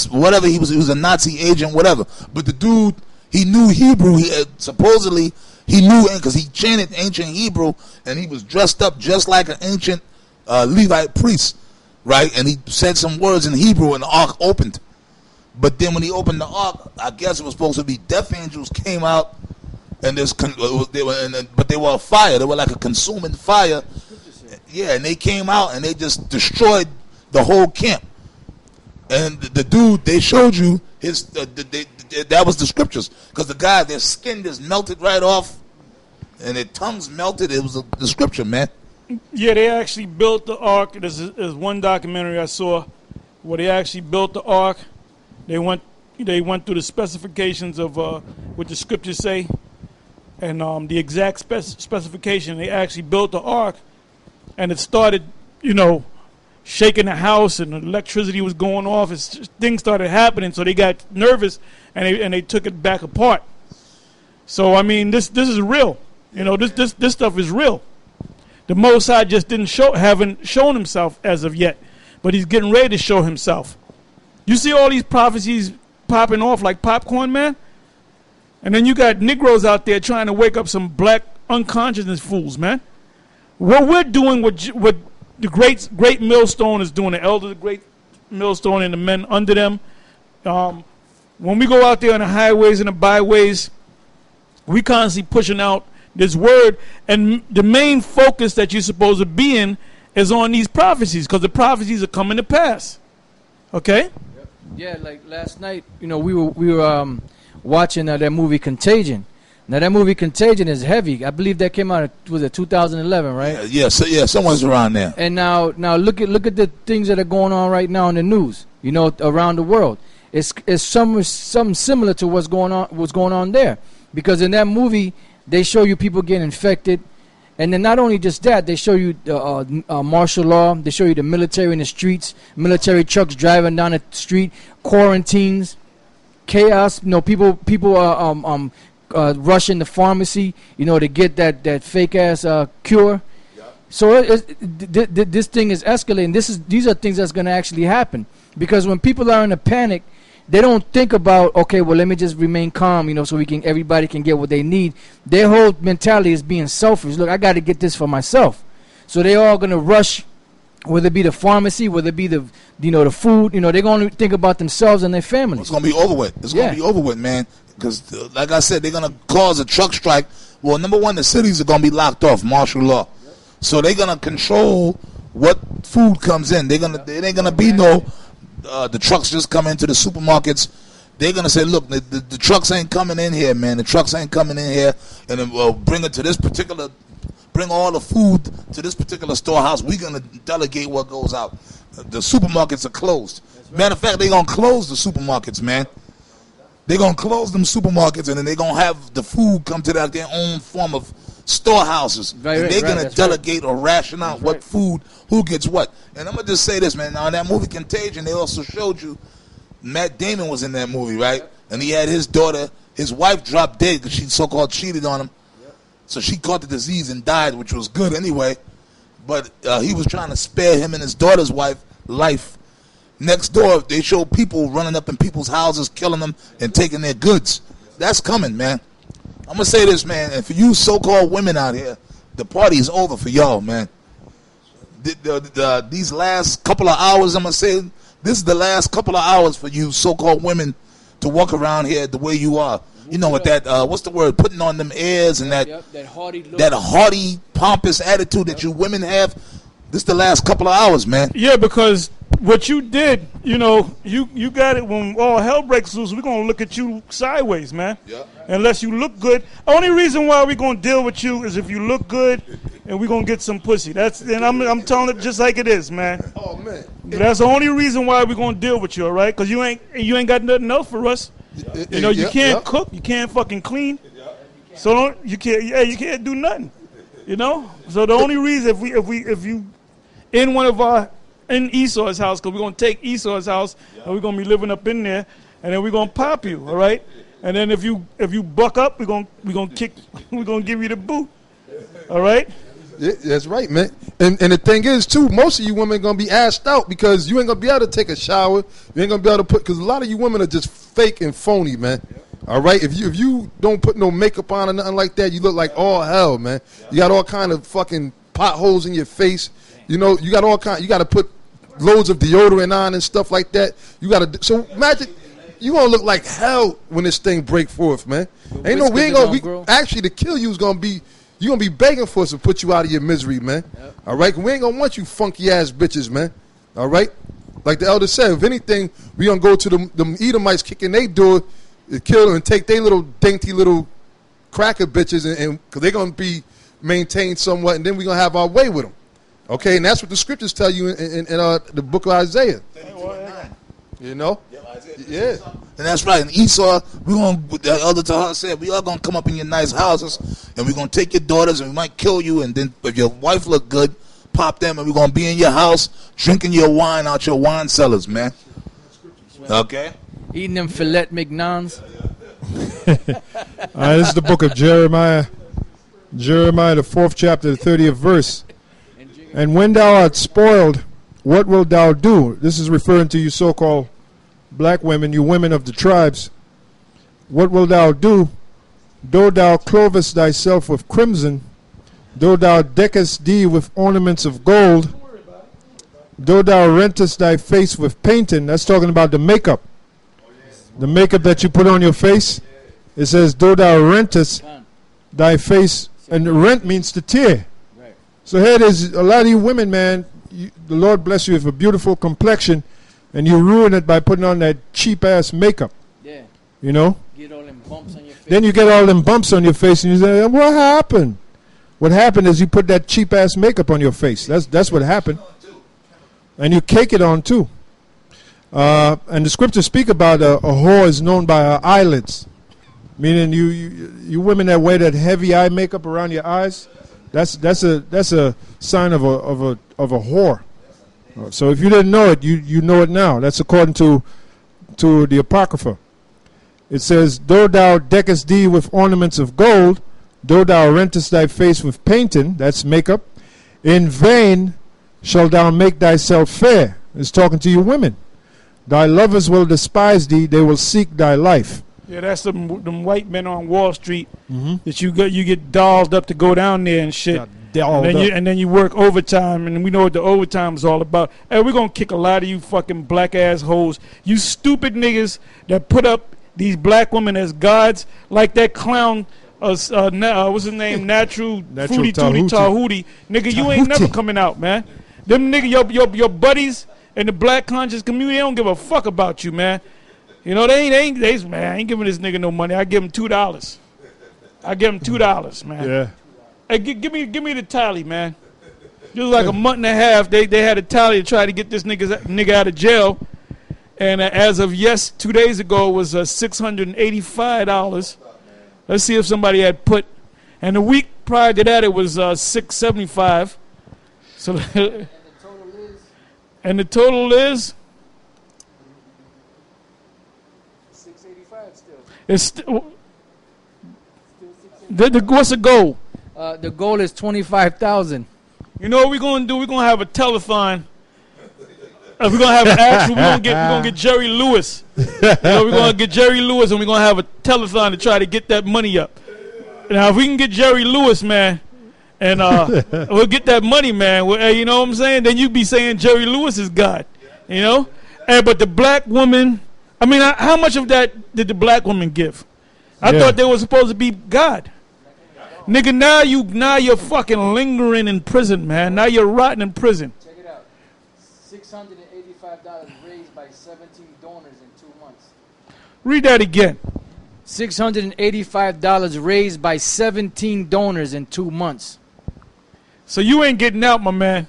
whatever, he was a Nazi agent, whatever. But the dude, he knew Hebrew. Supposedly he knew, because he chanted ancient Hebrew, and he was dressed up just like an ancient Levite priest, right? And he said some words in Hebrew, and the ark opened. But then when he opened the ark, I guess it was supposed to be death angels came out, and but they were a fire. They were like a consuming fire. Yeah, and they came out and they just destroyed the whole camp. And the dude, they showed you that was the scriptures, because the guy, their skin just melted right off, and their tongues melted. It was the scripture, man. Yeah, they actually built the ark. There's one documentary I saw where they actually built the ark. They went through the specifications of what the scriptures say, and the exact specification. They actually built the ark, and it started, shaking the house, and the electricity was going off. Things started happening, so they got nervous, and they took it back apart. So I mean, this is real. This stuff is real. The Most High just haven't shown himself as of yet, but he's getting ready to show himself. You see all these prophecies popping off like popcorn, man? And then you got Negroes out there trying to wake up some black unconsciousness fools, man. What we're doing, what the great millstone is doing, the elder, the great millstone, and the men under them. When we go out there on the highways and the byways, we constantly pushing out this word, and the main focus that you're supposed to be in is on these prophecies, because the prophecies are coming to pass. Okay? Yeah, like last night, we were watching that movie Contagion. Now that movie Contagion is heavy. I believe that came out, was it 2011, right? Yeah, someone's around there. And now look at the things that are going on right now in the news, around the world. It's something similar to what's going on there, because in that movie they show you people getting infected, and then not only just that, they show you martial law. They show you the military in the streets, military trucks driving down the street, quarantines, chaos. People are rushing the pharmacy, to get that fake ass cure. Yep. So this thing is escalating. These are things that's going to actually happen, because when people are in a panic, they don't think about, okay, well, let me just remain calm, so everybody can get what they need. Their whole mentality is being selfish. Look, I got to get this for myself. So they're all going to rush, whether it be the pharmacy, whether it be the food. They're going to think about themselves and their families. It's going to be over with. It's going to be over with, man. Because, like I said, they're going to cause a truck strike. Well, number one, the cities are going to be locked off, martial law. Yep. So they're going to control what food comes in. It ain't going to be the trucks just come into the supermarkets. They're going to say, look, the trucks ain't coming in here, man. The trucks ain't coming in here. And then we'll bring all the food to this particular storehouse. We're going to delegate what goes out. The supermarkets are closed. Right. Matter of fact, they're going to close the supermarkets, man. They're going to close them supermarkets, and then they're going to have the food come to their own form of storehouses. Right, and they're going to delegate or ration out what food, who gets what. And I'm going to just say this, man. Now, in that movie Contagion, they also showed you Matt Damon was in that movie, right? Yep. And he had his daughter, his wife dropped dead because she so-called cheated on him. Yep. So she caught the disease and died, which was good anyway. But he was trying to spare him and his daughter's life. Next door, they show people running up in people's houses, killing them, and taking their goods. That's coming, man. I'm going to say this, man. And for you so-called women out here, the party is over for y'all, man. These last couple of hours, I'm going to say, this is the last couple of hours for you so-called women to walk around here the way you are. With that, what's the word, putting on them airs and that haughty look, that haughty, pompous attitude that you women have. This is the last couple of hours, man. Yeah, because what you did, you got it. When all hell breaks loose, we're going to look at you sideways, man. Yeah. Unless you look good. Only reason why we're going to deal with you is if you look good and we're going to get some pussy. And I'm telling it just like it is, man. Oh, man. That's the only reason why we're going to deal with you, all right? Because you ain't got nothing else for us. You can't cook. You can't fucking clean. So you can't do nothing. So the only reason if you in Esau's house, because we're going to take Esau's house and we're going to be living up in there, and then we're going to pop you, all right? And then if you buck up, we're going to give you the boot, all right? Yeah, that's right, man. And the thing is, too, most of you women are going to be assed out because you ain't going to be able to take a shower. You ain't going to be able to because a lot of you women are just fake and phony, man. Yep. All right? If you don't put no makeup on or nothing like that, you look like all hell, man. Yep. You got all kind of fucking potholes in your face. You know, you got to put loads of deodorant on and stuff like that. You got to, so imagine, you going to look like hell when this thing break forth, man. Actually, to kill you is going to be, you're going to be begging for us to put you out of your misery, man. Yep. All right? We ain't going to want you funky-ass bitches, man. All right? Like the elder said, if anything, we going to go to them Edomites kicking their door, kill and take their little dainty little cracker bitches, and because they're going to be maintained somewhat, and then we're going to have our way with them. Okay? And that's what the scriptures tell you in the book of Isaiah. You know? Yeah. And that's right. And Esau, the elder Tahar said, we are going to come up in your nice houses, and we're going to take your daughters, and we might kill you, and then if your wife look good, pop them, and we're going to be in your house drinking your wine out your wine cellars, man. Okay? Eating them filet mignons. This is the book of Jeremiah. Jeremiah, the 4th chapter, the 30th verse. And when thou art spoiled, what wilt thou do? This is referring to you so-called black women, you women of the tribes. What wilt thou do? Though thou clothest thyself with crimson, though thou deckest thee with ornaments of gold, though thou rentest thy face with painting. That's talking about the makeup. The makeup that you put on your face. It says, though thou rentest thy face, and rent means to tear. So here it is, a lot of you women, man, the Lord bless you with a beautiful complexion, and you ruin it by putting on that cheap-ass makeup. Yeah. You know? Get all them bumps on your face. Then you get all them bumps on your face, and you say, what happened? What happened is you put that cheap-ass makeup on your face. That's what happened. And you cake it on, too. And the scriptures speak about a whore is known by her eyelids. Meaning you women that wear that heavy eye makeup around your eyes, that's a sign of a whore. So if you didn't know it, you know it now. That's according to the Apocrypha. It says, though thou deckest thee with ornaments of gold, though thou rentest thy face with painting, that's makeup, in vain shalt thou make thyself fair. It's talking to you women. Thy lovers will despise thee, they will seek thy life. Yeah, that's them white men on Wall Street that you get dolled up to go down there and shit. And then you work overtime, and we know what the overtime is all about. Hey, we're going to kick a lot of you fucking black-ass hoes. You stupid niggas that put up these black women as gods, like that clown, what's his name, Natural Fruity Tooty Tahuti. Nigga, you ain't never coming out, man. Them nigga, your buddies in the black conscious community, they don't give a fuck about you, man. You know, they ain't man, I ain't giving this nigga no money. I give him $2. I give him $2, man. Yeah. Hey, give me the tally, man. Just like a month and a half, they had a tally to try to get this nigga out of jail. And as of 2 days ago, it was $685. Let's see if somebody had put. And the week prior to that, it was $675. So, and the total is. $685 still. It's what's the goal? The goal is $25,000. You know what we're gonna do? We're gonna have a telethon. We're gonna have an actual. We're gonna get Jerry Lewis. We're gonna get Jerry Lewis, and we're gonna have a telethon to try to get that money up. Now, if we can get Jerry Lewis, man, and we'll get that money, man. You know what I'm saying? Then you'd be saying Jerry Lewis is God. You know? But the black woman. I mean, how much of that did the black woman give? I thought they were supposed to be God. Nigga, now you're fucking lingering in prison, man. Now you're rotting in prison. Check it out. $685 raised by 17 donors in 2 months. Read that again. $685 raised by 17 donors in 2 months. So you ain't getting out, my man.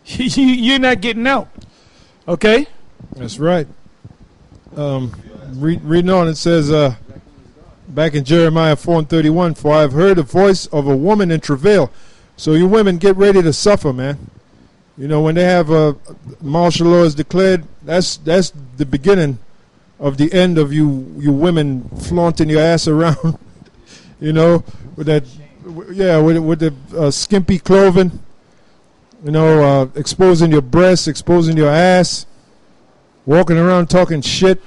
You're not getting out. Okay? That's right. Reading on, it says, back in Jeremiah 4:31, for I have heard the voice of a woman in travail. So you women get ready to suffer, man. You know, when they have martial law is declared, that's the beginning of the end of you women flaunting your ass around, you know, with that with the skimpy clothing, exposing your breasts, exposing your ass, walking around talking shit.